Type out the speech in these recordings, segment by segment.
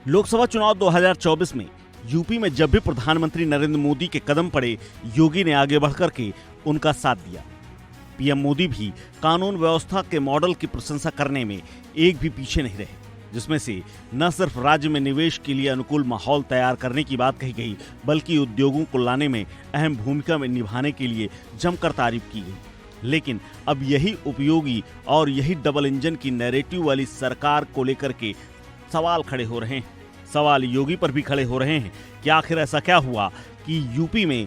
लोकसभा चुनाव 2024 में यूपी में जब भी प्रधानमंत्री नरेंद्र मोदी के कदम पड़े, योगी ने आगे बढ़कर के उनका साथ दिया। पीएम मोदी भी कानून व्यवस्था के मॉडल की प्रशंसा करने में एक भी पीछे नहीं रहे, जिसमें से न सिर्फ राज्य में निवेश के लिए अनुकूल माहौल तैयार करने की बात कही गई, बल्कि उद्योगों को लाने में अहम भूमिका में निभाने के लिए जमकर तारीफ की गई। लेकिन अब यही उपयोगी और यही डबल इंजन की नैरेटिव वाली सरकार को लेकर के सवाल खड़े हो रहे हैं। सवाल योगी पर भी खड़े हो रहे हैं कि आखिर ऐसा क्या हुआ कि यूपी में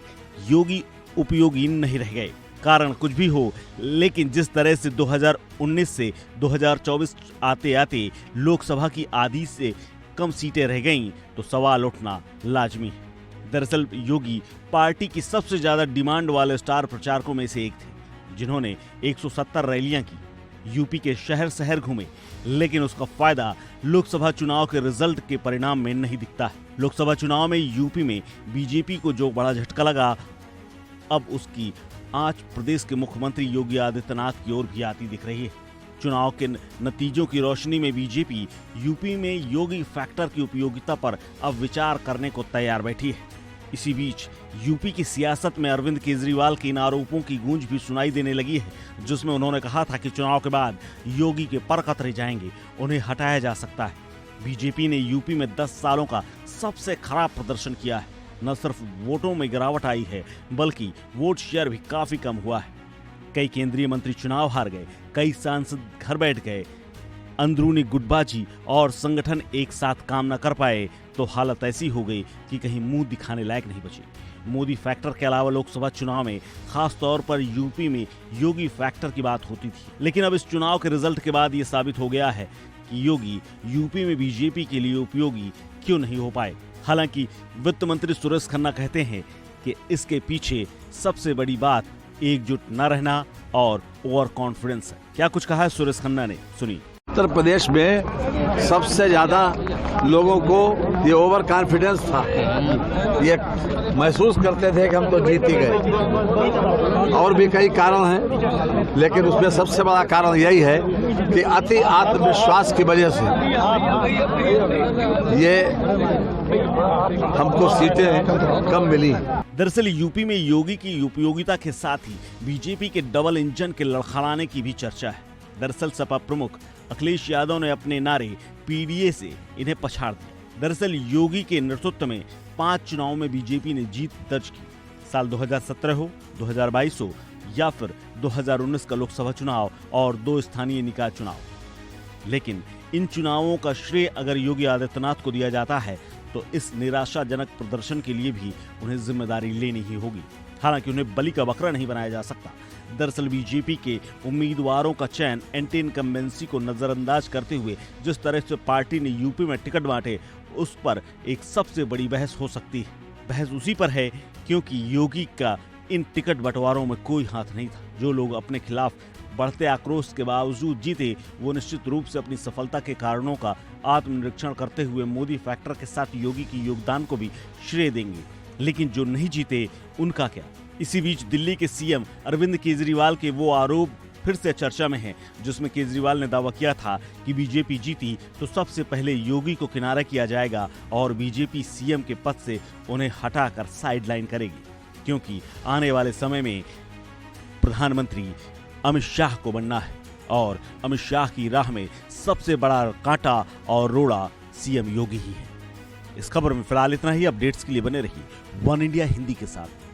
योगी उपयोगी नहीं रह गए। कारण कुछ भी हो, लेकिन जिस तरह से 2019 से 2024 आते आते लोकसभा की आधी से कम सीटें रह गईं, तो सवाल उठना लाजमी है। दरअसल योगी पार्टी की सबसे ज्यादा डिमांड वाले स्टार प्रचारकों में से एक थे, जिन्होंने 170 रैलियां की, यूपी के शहर शहर घूमे, लेकिन उसका फायदा लोकसभा चुनाव के रिजल्ट के परिणाम में नहीं दिखता है। लोकसभा चुनाव में यूपी में बीजेपी को जो बड़ा झटका लगा, अब उसकी आंच प्रदेश के मुख्यमंत्री योगी आदित्यनाथ की ओर भी आती दिख रही है। चुनाव के नतीजों की रोशनी में बीजेपी यूपी में योगी फैक्टर की उपयोगिता पर अब विचार करने को तैयार बैठी है। इसी बीच यूपी की सियासत में अरविंद केजरीवाल के इन आरोपों की गूंज भी सुनाई देने लगी है, जिसमें उन्होंने कहा था कि चुनाव के बाद योगी के पर कतरे जाएंगे, उन्हें हटाया जा सकता है। बीजेपी ने यूपी में 10 सालों का सबसे खराब प्रदर्शन किया है। न सिर्फ वोटों में गिरावट आई है, बल्कि वोट शेयर भी काफी कम हुआ है। कई केंद्रीय मंत्री चुनाव हार गए, कई सांसद घर बैठ गए, अंदरूनी गुटबाजी और संगठन एक साथ काम न कर पाए, तो हालत ऐसी हो गई कि कहीं मुंह दिखाने लायक नहीं बची। मोदी फैक्टर के अलावा लोकसभा चुनाव में खास तौर पर यूपी में योगी फैक्टर की बात होती थी, लेकिन अब इस चुनाव के रिजल्ट के बाद ये साबित हो गया है कि योगी यूपी में बीजेपी के लिए उपयोगी क्यों नहीं हो पाए। हालांकि वित्त मंत्री सुरेश खन्ना कहते हैं कि इसके पीछे सबसे बड़ी बात एकजुट न रहना और ओवर कॉन्फिडेंस है। क्या कुछ कहा है सुरेश खन्ना ने, सुनिए। उत्तर प्रदेश में सबसे ज्यादा लोगों को ये ओवर कॉन्फिडेंस था, ये महसूस करते थे कि हम तो जीत ही गए। और भी कई कारण हैं, लेकिन उसमें सबसे बड़ा कारण यही है कि अति आत्मविश्वास की वजह से ये हमको सीटें कम मिली। दरअसल यूपी में योगी की उपयोगिता के साथ ही बीजेपी के डबल इंजन के लड़खड़ाने की भी चर्चा है। दरअसल सपा प्रमुख अखिलेश यादव ने अपने नारे पीडीए से इन्हें पछाड़ दिया। दरअसल योगी के नेतृत्व में 5 चुनावों में बीजेपी ने जीत दर्ज की। साल 2017 हो, 2022 हो या फिर 2019 का लोकसभा चुनाव और 2 स्थानीय निकाय चुनाव। लेकिन इन चुनावों का श्रेय अगर योगी आदित्यनाथ को दिया जाता है, तो इस निराशाजनक प्रदर्शन के लिए भी उन्हें जिम्मेदारी लेनी ही होगी। हालांकि उन्हें बलि का बकरा नहीं बनाया जा सकता। दरअसल बीजेपी के उम्मीदवारों का चयन एंटी इनकम्बेंसी को नजरअंदाज करते हुए जिस तरह से पार्टी ने यूपी में टिकट बांटे, उस पर एक सबसे बड़ी बहस हो सकती है। बहस उसी पर है क्योंकि योगी का इन टिकट बंटवारों में कोई हाथ नहीं था। जो लोग अपने खिलाफ बढ़ते आक्रोश के बावजूद जीते, वो निश्चित रूप से अपनी सफलता के कारणों का आत्मनिरीक्षण करते हुए मोदी फैक्टर के साथ योगी की योगदान को भी श्रेय देंगे। लेकिन जो नहीं जीते, उनका क्या? इसी बीच दिल्ली के सीएम अरविंद केजरीवाल के वो आरोप फिर से चर्चा में हैं, जिसमें केजरीवाल ने दावा किया था कि बीजेपी जीती तो सबसे पहले योगी को किनारा किया जाएगा और बीजेपी सीएम के पद से उन्हें हटाकर साइडलाइन करेगी, क्योंकि आने वाले समय में प्रधानमंत्री अमित शाह को बनना है और अमित शाह की राह में सबसे बड़ा कांटा और रोड़ा सीएम योगी ही है। इस खबर में फिलहाल इतना ही। अपडेट्स के लिए बने रहिए वन इंडिया हिंदी के साथ।